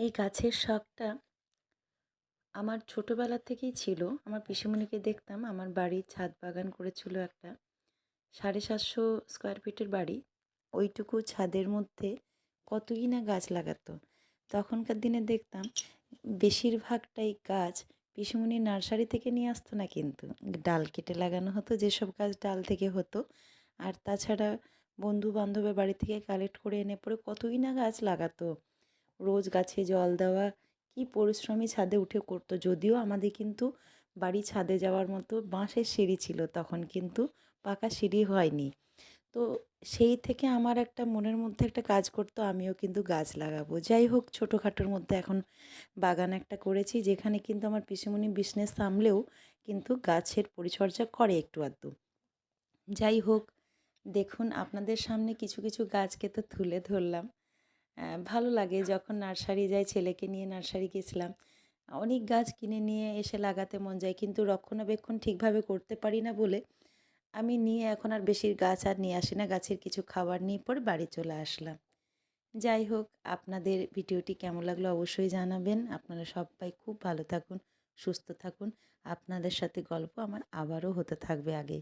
এই গাছের শখটা আমার ছোটোবেলা থেকেই ছিল। আমার পিসিমণিকে দেখতাম, আমার বাড়ির ছাদ বাগান করেছিল একটা। ৭৫০ স্কোয়ার ফিটের বাড়ি। ওইটুকু ছাদের মধ্যে কতই না গাছ লাগাতো। তখনকার দিনে দেখতাম বেশিরভাগটাই গাছ পিসিমণি নার্সারি থেকে নিয়ে আসতো না, কিন্তু ডাল কেটে লাগানো হতো, যেসব গাছ ডাল থেকে হতো। আর তাছাড়া বন্ধু বান্ধবের বাড়ি থেকে কালেক্ট করে এনে পরে কতই না গাছ লাগাতো। রোজ গাছে জল দেওয়া, কি পরিশ্রমী ছাদে উঠে করতো। যদিও আমাদের কিন্তু বাড়ি ছাদে যাওয়ার মতো বাঁশের সিঁড়ি ছিল, তখন কিন্তু পাকা সিঁড়ি হয়নি। তো সেই থেকে আমার একটা মনের মধ্যে একটা কাজ করতো, আমিও কিন্তু গাছ লাগাবো। যাই হোক, ছোটোখাটোর মধ্যে এখন বাগান একটা করেছি, যেখানে কিন্তু আমার পিসিমণি বিজনেস সামলেও কিন্তু গাছের পরিচর্যা করে একটু আধটু। যাই হোক, দেখুন আপনাদের সামনে কিছু কিছু গাছকে তো তুলে ধরলাম। ভালো লাগে যখন নার্সারি যাই, ছেলেকে নিয়ে নার্সারি গেছিলাম। অনেক গাছ কিনে নিয়ে এসে লাগাতে মন যায়, কিন্তু রক্ষণাবেক্ষণ ঠিকভাবে করতে পারি না বলে আমি নিয়ে এখন আর বেশি গাছ আর নিয়ে আসি না। গাছের কিছু খাবার নিয়ে পরে বাড়ি চলে আসলাম। যাই হোক, আপনাদের ভিডিওটি কেমন লাগলো অবশ্যই জানাবেন। আপনারা সবাই খুব ভালো থাকুন, সুস্থ থাকুন। আপনাদের সাথে গল্প আমার আবারও হতে থাকবে আগে।